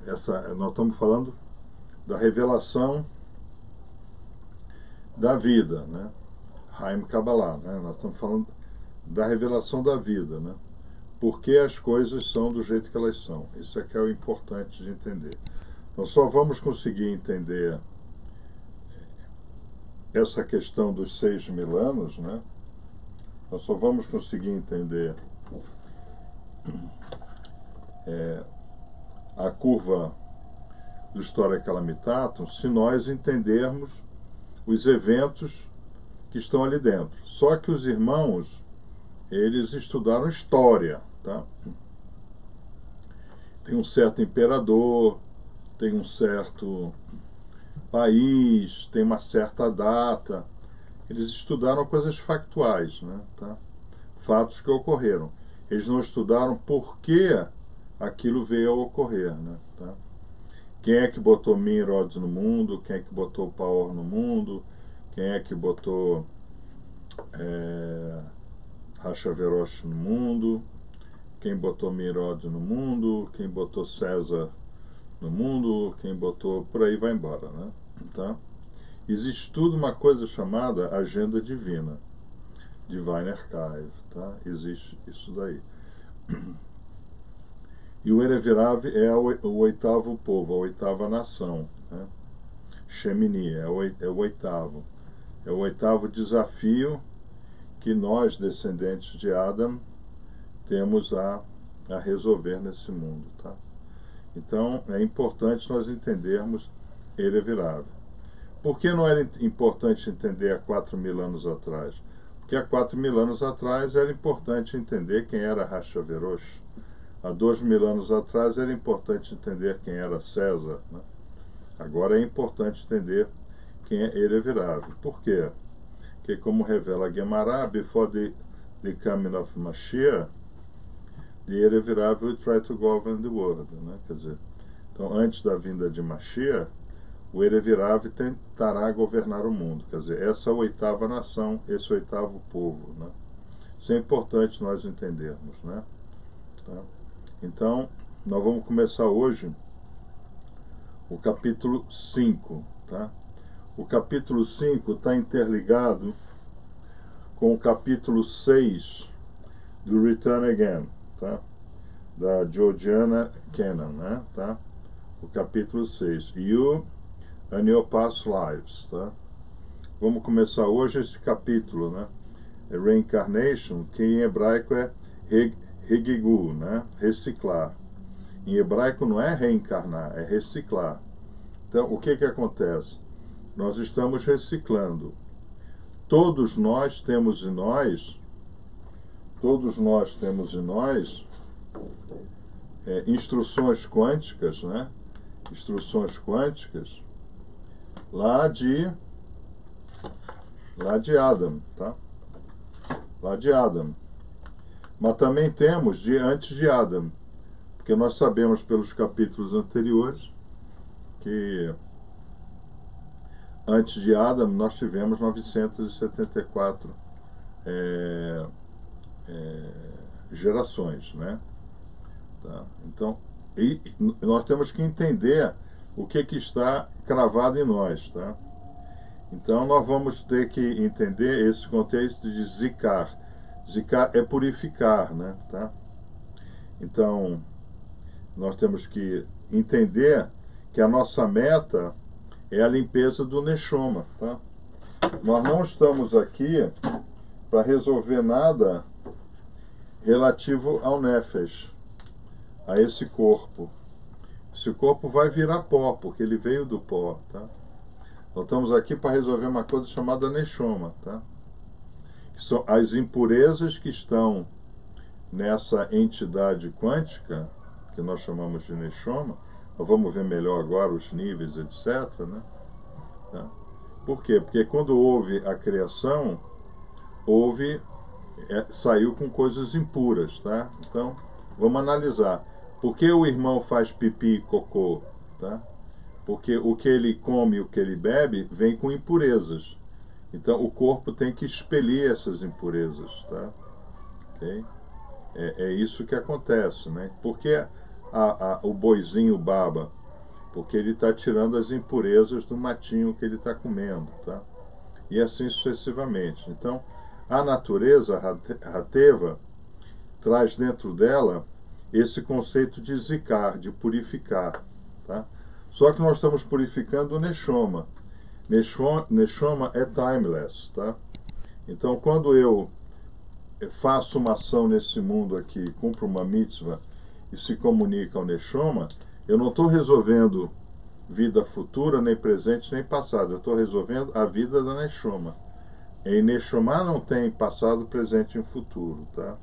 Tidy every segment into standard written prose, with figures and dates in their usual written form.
nós estamos falando da revelação da vida, né? Haim Kabbalah, né? Nós estamos falando da revelação da vida, né? Por que as coisas são do jeito que elas são. Isso é que é o importante de entender. Então só vamos conseguir entender essa questão dos 6.000 anos, né? Nós só vamos conseguir entender a curva do História Calamitatum se nós entendermos os eventos que estão ali dentro. Só que os irmãos, eles estudaram história, tá? Tem um certo imperador, tem um certo país, tem uma certa data. Eles estudaram coisas factuais, né? Tá? Fatos que ocorreram. Eles não estudaram por que aquilo veio a ocorrer, né? Tá? Quem é que botou Nimrod no mundo? Quem é que botou Paor no mundo? Quem é que botou Hashverosh no mundo? Quem botou Nimrod no mundo? Quem botou César no mundo? Quem botou... Por aí vai embora, né? Tá? Existe tudo uma coisa chamada agenda divina, Divine Archive, tá? Existe isso daí. E o Erevirav é o oitavo povo, a oitava nação, né? Shemini, é o oitavo. É o oitavo desafio que nós, descendentes de Adam, temos a resolver nesse mundo, tá? Então, é importante nós entendermos Erevirav. Por que não era importante entender há 4.000 anos atrás? Porque há 4.000 anos atrás era importante entender quem era Hashverosh. Há 2.000 anos atrás era importante entender quem era César, né? Agora é importante entender quem é Erevirav. Por quê? Porque, como revela a Gemara, before the coming of Mashiach, the Erevirav will try to govern the world, né? Quer dizer, então, antes da vinda de Mashiach, o Erevirav tentará governar o mundo. Quer dizer, essa oitava nação, esse oitavo povo, né? Isso é importante nós entendermos, né? Tá? Então, nós vamos começar hoje o capítulo 5, tá? O capítulo 5 está interligado com o capítulo 6 do Return Again, tá? Da Georgiana Kennan, né? Tá? O capítulo 6. You and Your Past Lives, tá? Vamos começar hoje esse capítulo, né? Reincarnation, que em hebraico é Hegigu, né? Reciclar. Em hebraico não é reencarnar, é reciclar. Então, o que acontece? Nós estamos reciclando. Todos nós temos em nós instruções quânticas, né? Instruções quânticas lá de Adam, tá? Lá de Adam. Mas também temos de antes de Adam, porque nós sabemos pelos capítulos anteriores que antes de Adam nós tivemos 974 gerações, né? Tá? Então, nós temos que entender o que está cravado em nós, tá? Então nós vamos ter que entender esse contexto de zikar. Zikar é purificar, né? Tá? Então, nós temos que entender que a nossa meta é a limpeza do Neshoma, tá? Nós não estamos aqui para resolver nada relativo ao Nefesh, a esse corpo. Esse corpo vai virar pó, porque ele veio do pó, tá? Nós estamos aqui para resolver uma coisa chamada Neshoma, tá? Que são as impurezas que estão nessa entidade quântica, que nós chamamos de Neshoma. Nós vamos ver melhor agora os níveis, etc., né? Tá? Por quê? Porque quando houve a criação, saiu com coisas impuras, tá? Então, vamos analisar. Por que o irmão faz pipi e cocô, tá? Porque o que ele come e o que ele bebe vem com impurezas. Então, o corpo tem que expelir essas impurezas, tá? Okay? É isso que acontece, né? Porque o boizinho baba? Porque ele está tirando as impurezas do matinho que ele está comendo, tá? E assim sucessivamente. Então, a natureza, Hateva, traz dentro dela esse conceito de zikar, de purificar, tá? Só que nós estamos purificando o Neshoma. Neshoma é timeless, tá? Então, quando eu faço uma ação nesse mundo aqui, cumpro uma mitzvah e se comunica ao Neshoma, eu não estou resolvendo vida futura, nem presente, nem passado. Eu estou resolvendo a vida da Neshoma. Em Neshoma não tem passado, presente e futuro, tá?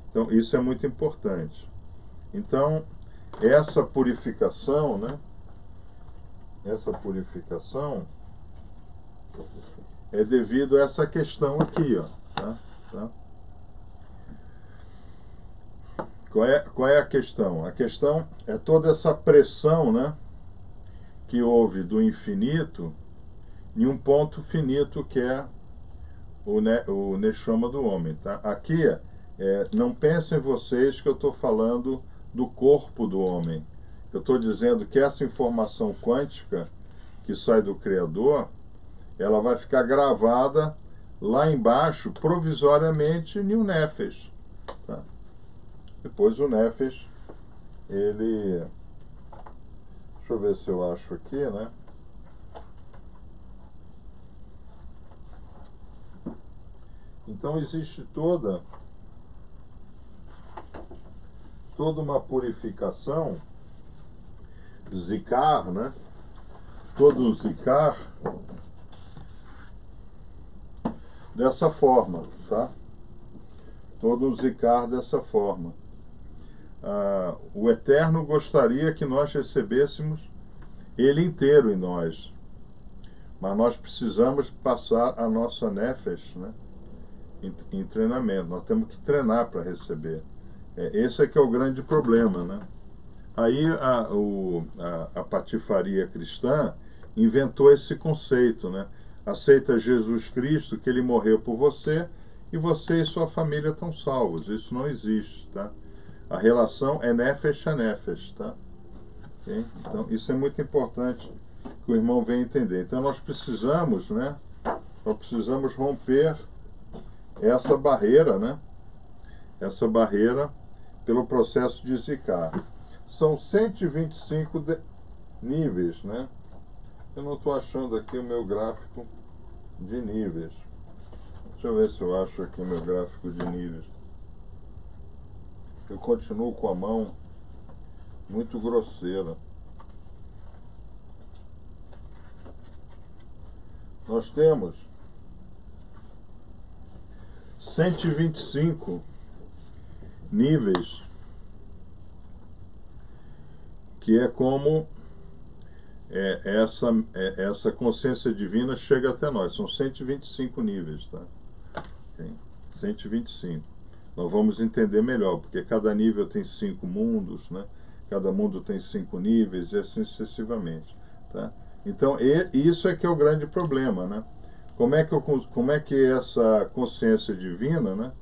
Então, isso é muito importante. Então, essa purificação, né? Essa purificação é devido a essa questão aqui, ó, tá? Qual é a questão? A questão é toda essa pressão, né, que houve do infinito em um ponto finito que é o Neshama do homem, tá? Aqui, não pensem vocês que eu estou falando do corpo do homem. Eu estou dizendo que essa informação quântica que sai do Criador, ela vai ficar gravada lá embaixo, provisoriamente, em um Nefesh, tá? Depois o Nefesh, ele... Deixa eu ver se eu acho aqui, né? Então existe toda uma purificação, zikar, né? Todo o zikar dessa forma, tá? Todo o zikar dessa forma. O Eterno gostaria que nós recebêssemos ele inteiro em nós, mas nós precisamos passar a nossa nefesh, né, em treinamento. Nós temos que treinar para receber. Esse é que é o grande problema, né? Aí a patifaria cristã inventou esse conceito, né? Aceita Jesus Cristo, que ele morreu por você, e você e sua família estão salvos. Isso não existe, tá? A relação é nefesh a nefesh, tá? Okay? Então, isso é muito importante que o irmão venha entender. Então, nós precisamos, né? Nós precisamos romper essa barreira, né? Essa barreira pelo processo de zikar. São 125 níveis, né? Eu não estou achando aqui o meu gráfico de níveis. Deixa eu ver se eu acho aqui o meu gráfico de níveis. Eu continuo com a mão muito grosseira. Nós temos 125 níveis, que é como essa consciência divina chega até nós. São 125 níveis, tá? Okay? 125. Nós vamos entender melhor, porque cada nível tem 5 mundos, né? Cada mundo tem 5 níveis, e assim sucessivamente, tá? Então, isso é que é o grande problema, né? Como é que essa consciência divina, né,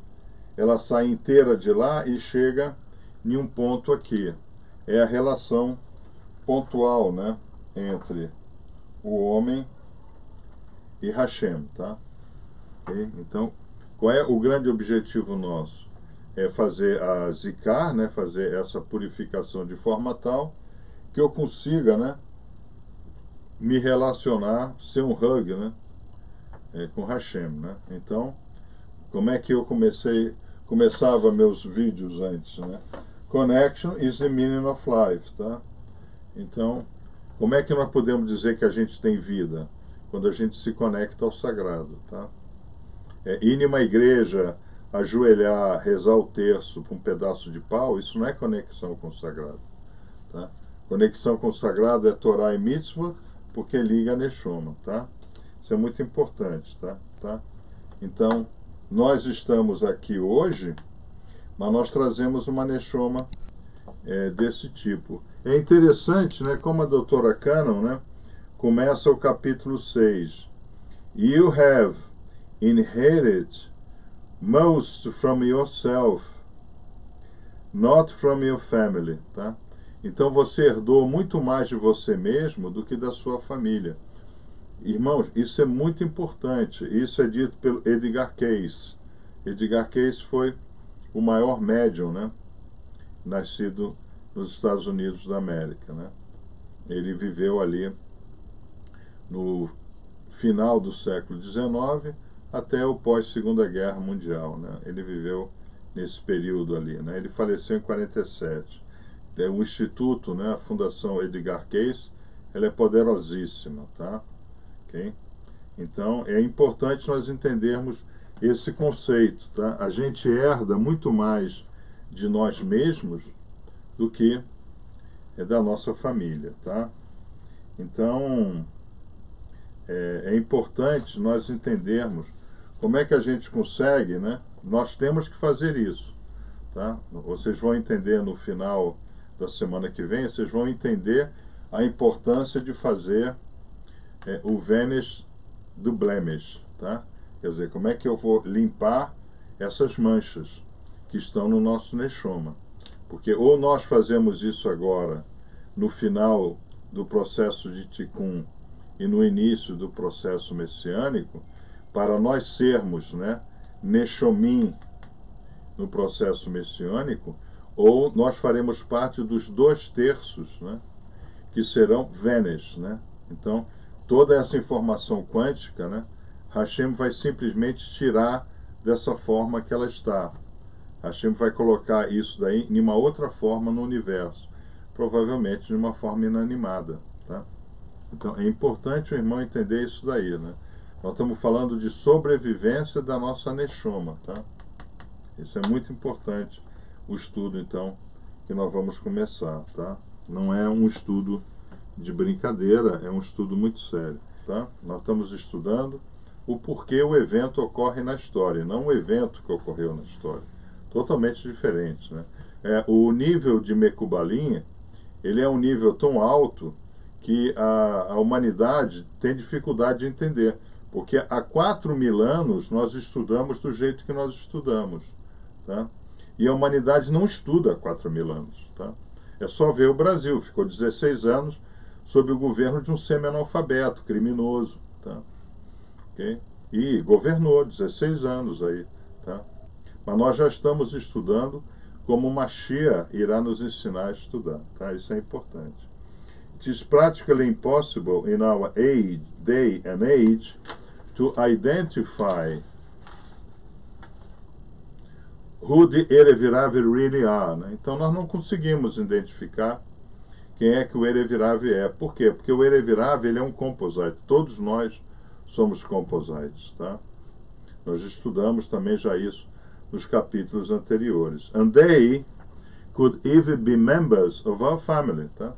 ela sai inteira de lá e chega em um ponto aqui? É a relação pontual, né, entre o homem e Hashem, tá? Okay? Então, qual é o grande objetivo nosso? É fazer a zikar, né, fazer essa purificação de forma tal que eu consiga, né, me relacionar, ser um hug, né, com Hashem, né? Então, como é que eu começava meus vídeos antes, né? Connection is the meaning of life, tá? Então, como é que nós podemos dizer que a gente tem vida? Quando a gente se conecta ao sagrado, tá? Ir em uma igreja, ajoelhar, rezar o terço com um pedaço de pau, isso não é conexão com o sagrado, tá? Conexão com o sagrado é Torá e Mitzvah, porque liga a Neshoma, tá? Isso é muito importante, tá? Então, nós estamos aqui hoje, mas nós trazemos uma Neshoma desse tipo. É interessante, né, como a doutora Cannon, né, começa o capítulo 6. You have inherited most from yourself, not from your family, tá? Então você herdou muito mais de você mesmo do que da sua família. Irmãos, isso é muito importante. Isso é dito pelo Edgar Cayce. Edgar Cayce foi o maior médium, né, nascido nos Estados Unidos da América, né? Ele viveu ali no final do século XIX até o pós-Segunda Guerra Mundial, né? Ele viveu nesse período ali, né? Ele faleceu em 47. O Instituto, né, a Fundação Edgar Cayce, ela é poderosíssima, tá? Okay? Então, é importante nós entendermos esse conceito, tá? A gente herda muito mais de nós mesmos do que da nossa família, tá? Então, é importante nós entendermos como é que a gente consegue, né? Nós temos que fazer isso, tá? Vocês vão entender no final da semana que vem, vocês vão entender a importância de fazer o Vanish do Blemish, tá? Quer dizer, como é que eu vou limpar essas manchas que estão no nosso Neshoma. Porque ou nós fazemos isso agora, no final do processo de Tikkun e no início do processo messiânico, para nós sermos, né, Neshomim no processo messiânico, ou nós faremos parte dos 2/3, né, que serão Vanish, né? Então, toda essa informação quântica, né, Hashem vai simplesmente tirar dessa forma que ela está. Hashem vai colocar isso daí em uma outra forma no universo, provavelmente de uma forma inanimada, tá? Então é importante o irmão entender isso daí, né? Nós estamos falando de sobrevivência da nossa Neshoma, tá? Isso é muito importante, o estudo então que nós vamos começar, tá? Não é um estudo de brincadeira, é um estudo muito sério, tá? Nós estamos estudando o porquê o evento ocorre na história, não o evento que ocorreu na história. Totalmente diferente, né? O nível de Mekubalim, ele é um nível tão alto que a humanidade tem dificuldade de entender, porque há 4.000 anos nós estudamos do jeito que nós estudamos, tá? E a humanidade não estuda há 4.000 anos, tá? É só ver o Brasil, ficou 16 anos sob o governo de um semi-analfabeto, criminoso, tá? Okay? E governou 16 anos aí, tá? Mas nós já estamos estudando como Mashiach irá nos ensinar a estudar, tá? Isso é importante. It is practically impossible in our day and age to identify who the Erevirav really are, né? Então nós não conseguimos identificar quem é que o Erevirav é. Por quê? Porque o Erevirav, ele é um composite. Todos nós somos composites, tá? Nós estudamos também já isso nos capítulos anteriores. And they could even be members of our family, tá?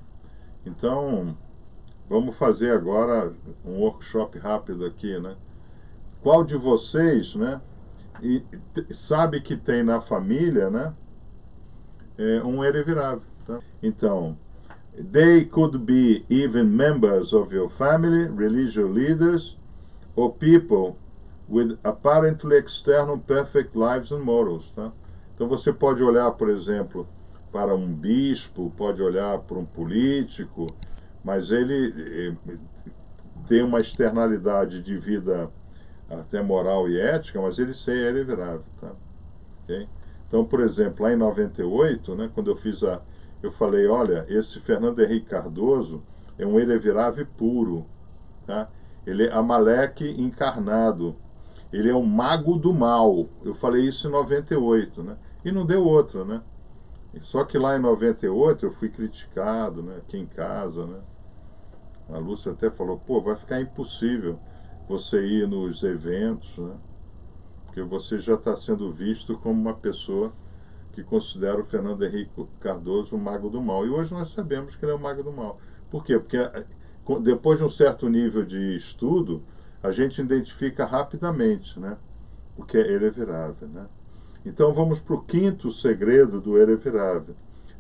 Então, vamos fazer agora um workshop rápido aqui, né? Qual de vocês, né, sabe que tem na família, né, um Erevirav, tá? Então, they could be even members of your family, religious leaders, or people with apparently external perfect lives and morals, tá? Então você pode olhar, por exemplo, para um bispo, pode olhar para um político, mas ele tem uma externalidade de vida até moral e ética, mas ele é Erevirav, tá? Okay? Então, por exemplo, lá em 98, né, quando eu falei, olha, esse Fernando Henrique Cardoso é um Erevirav puro, tá? Ele é Amaleque encarnado. Ele é o mago do mal. Eu falei isso em 98, né? E não deu outra, né? Só que lá em 98 eu fui criticado, né? Aqui em casa, né? A Lúcia até falou, pô, vai ficar impossível você ir nos eventos, né? Porque você já está sendo visto como uma pessoa que considera o Fernando Henrique Cardoso o mago do mal. E hoje nós sabemos que ele é o mago do mal. Por quê? Porque depois de um certo nível de estudo, a gente identifica rapidamente, né, o que é Erevirav, né? Então vamos para o quinto segredo do Erevirav.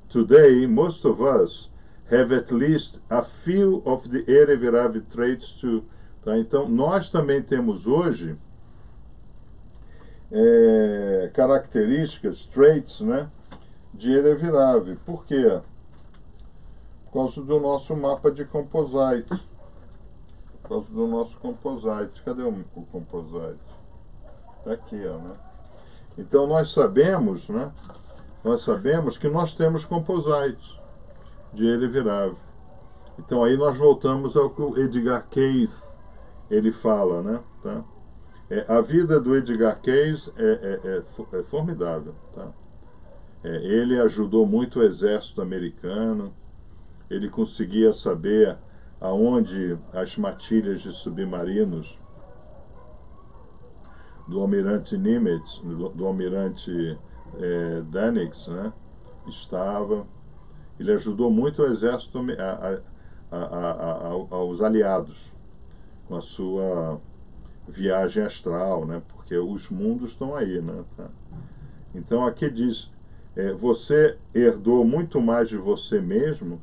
Today, most of us have at least a few of the Erevirav traits too. Tá? Então nós também temos hoje características, traits, né, de Erevirav. Por quê? Por causa do nosso mapa de composite. Por causa do nosso composite. Cadê o composite? Está aqui, ó, né? Então nós sabemos, né? Nós sabemos que nós temos composites de Erevirave. Então aí nós voltamos ao que o Edgar Cayce ele fala, né? Tá? A vida do Edgar Cayce é formidável, tá? Ele ajudou muito o exército americano, ele conseguia saber aonde as matilhas de submarinos do almirante Nimitz, do almirante Dönitz, né, estava. Ele ajudou muito o exército aos aliados com a sua viagem astral, né, porque os mundos estão aí, né, tá? Então aqui diz, você herdou muito mais de você mesmo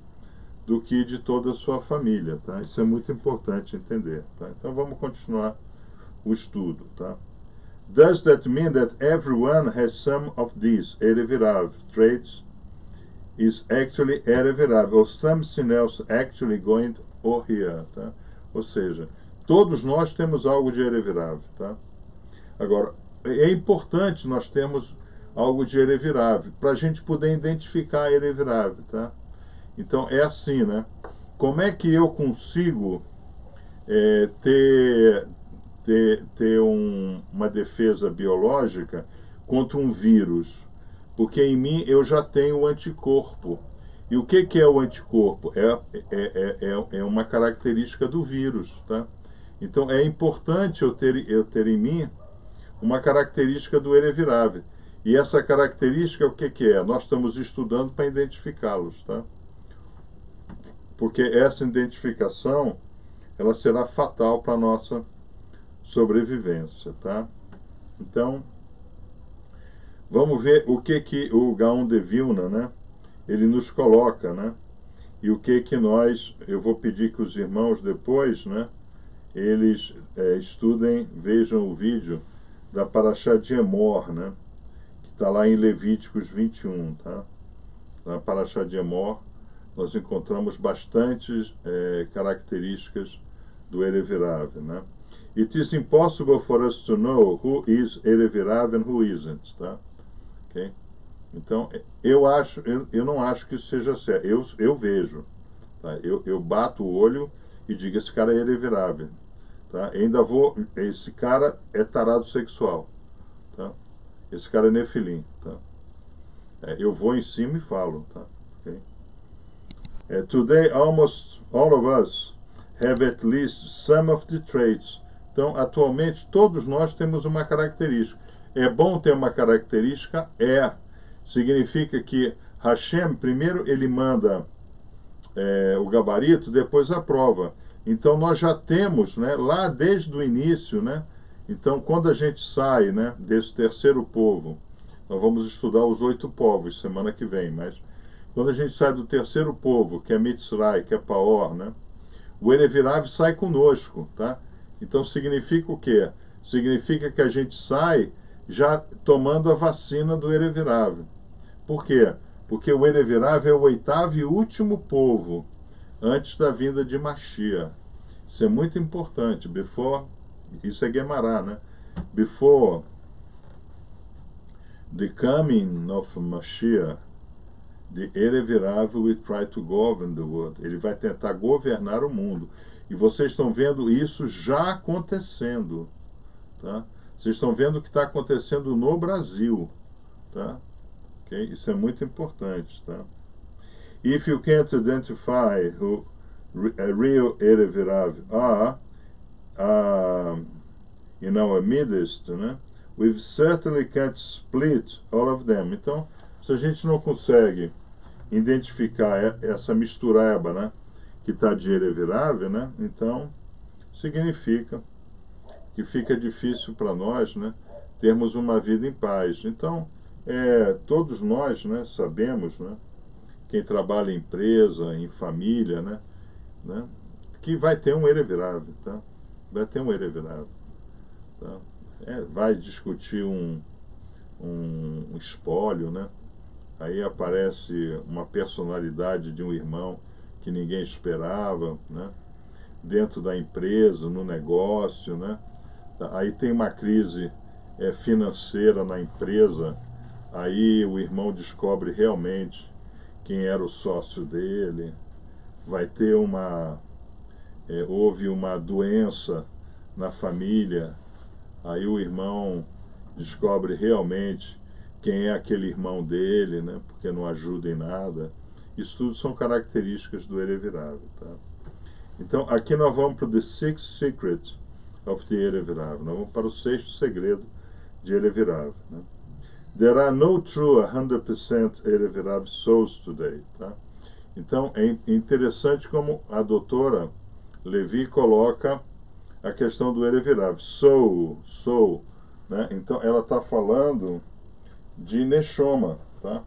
do que de toda a sua família, tá? Isso é muito importante entender, tá? Então vamos continuar o estudo, tá? Does that mean that everyone has some of these Erevirave traits is actually Erevirave, or something else actually going or here, tá? Ou seja, todos nós temos algo de Erevirave, tá? Agora, é importante nós termos algo de Erevirave, para a gente poder identificar a Erevirave, tá? Então é assim, né? Como é que eu consigo ter uma defesa biológica contra um vírus? Porque em mim eu já tenho o anticorpo. E o que é o anticorpo? É uma característica do vírus, tá? Então é importante eu ter em mim uma característica do Erevirave. E essa característica o que é? Nós estamos estudando para identificá-los, tá? Porque essa identificação ela será fatal para a nossa sobrevivência, tá? Então, vamos ver o que o Gaon de Vilna, né, ele nos coloca, né? E o que eu vou pedir que os irmãos depois, né, eles estudem, vejam o vídeo da Parashá de Emor, né, que está lá em Levíticos 21, tá? Na Parashá de Emor, nós encontramos bastantes características do Erevirave, né? It is impossible for us to know who is Erevirave and who isn't, tá? Okay? Então, eu não acho que isso seja certo. Eu vejo, tá? Eu bato o olho e digo, esse cara é Erevirave, tá? Esse cara é tarado sexual, tá? Esse cara é Nefilim, tá? Eu vou em cima e falo, tá? Okay? Today, almost all of us have at least some of the traits. Então, atualmente, todos nós temos uma característica. É bom ter uma característica? Significa que Hashem, primeiro ele manda o gabarito, depois a prova. Então, nós já temos, né, lá desde o início, né? Então, quando a gente sai, né, desse terceiro povo, nós vamos estudar os 8 povos semana que vem, mas quando a gente sai do terceiro povo, que é Mitzray, que é Paor, né, o Erevirave sai conosco, tá? Então significa o quê? Significa que a gente sai já tomando a vacina do Erevirave. Por quê? Porque o Erevirave é o 8º e último povo antes da vinda de Mashiach. Isso é muito importante. Isso é Guemará, né? Before the coming of Mashiach, the Erevirave will try to govern the world. Ele vai tentar governar o mundo. E vocês estão vendo isso já acontecendo, tá? Vocês estão vendo o que está acontecendo no Brasil, tá? Okay? Isso é muito importante, tá? If you can't identify who a real Erevirave are in our midst, né? We certainly can't split all of them. Então, se a gente não consegue identificar essa mistureba, né, que está de Erevirave, né, então significa que fica difícil para nós, né, termos uma vida em paz. Então, todos nós, né, sabemos, né, quem trabalha em empresa, em família, né, que vai ter um Erevirave, tá? Vai ter um Erevirave, tá? Vai discutir um espólio, né? Aí aparece uma personalidade de um irmão que ninguém esperava, né? Dentro da empresa, no negócio, né? Aí tem uma crise financeira na empresa, aí o irmão descobre realmente quem era o sócio dele, vai ter houve uma doença na família, aí o irmão descobre realmente quem é aquele irmão dele, né? Porque não ajuda em nada. Isso tudo são características do Erevirável, tá? Então, aqui nós vamos para o The Sixth Secret of the Erevirável. Nós vamos para o sexto segredo de Erevirável, né? There are no true 100% Erevirável souls today, tá? Então, é interessante como a doutora Levi coloca a questão do Erevirável. Soul, né? Então, ela está falando de Neshoma, tá?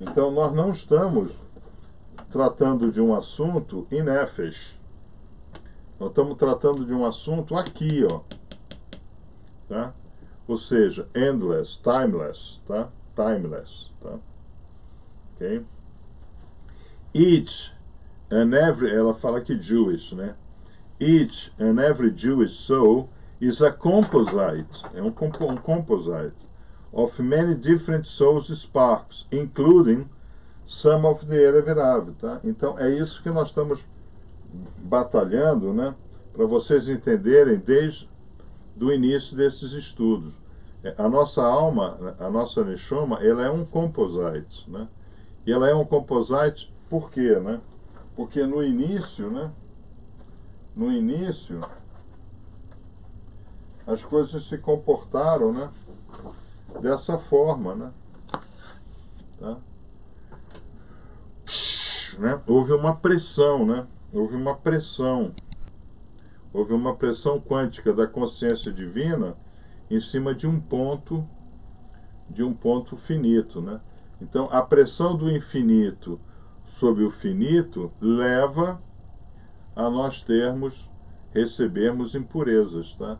Então, nós não estamos tratando de um assunto in Nefesh. Nós estamos tratando de um assunto aqui, ó, tá? Ou seja, endless, timeless, tá? Timeless, tá? Ok? Each and every, ela fala aqui Jewish, né? Each and every Jewish soul is a composite, é um composite of many different souls sparks, including some of the Erevirável, tá? Então é isso que nós estamos batalhando, né? Para vocês entenderem desde o início desses estudos. A nossa alma, a nossa Neshoma, ela é um composite, né? E ela é um composite por quê, né? Porque no início, né? No início, as coisas se comportaram, né? Dessa forma, né? Tá? Né? Houve uma pressão, né? Houve uma pressão quântica da consciência divina em cima de um ponto finito, né? Então, a pressão do infinito sobre o finito leva a nós recebermos impurezas, tá?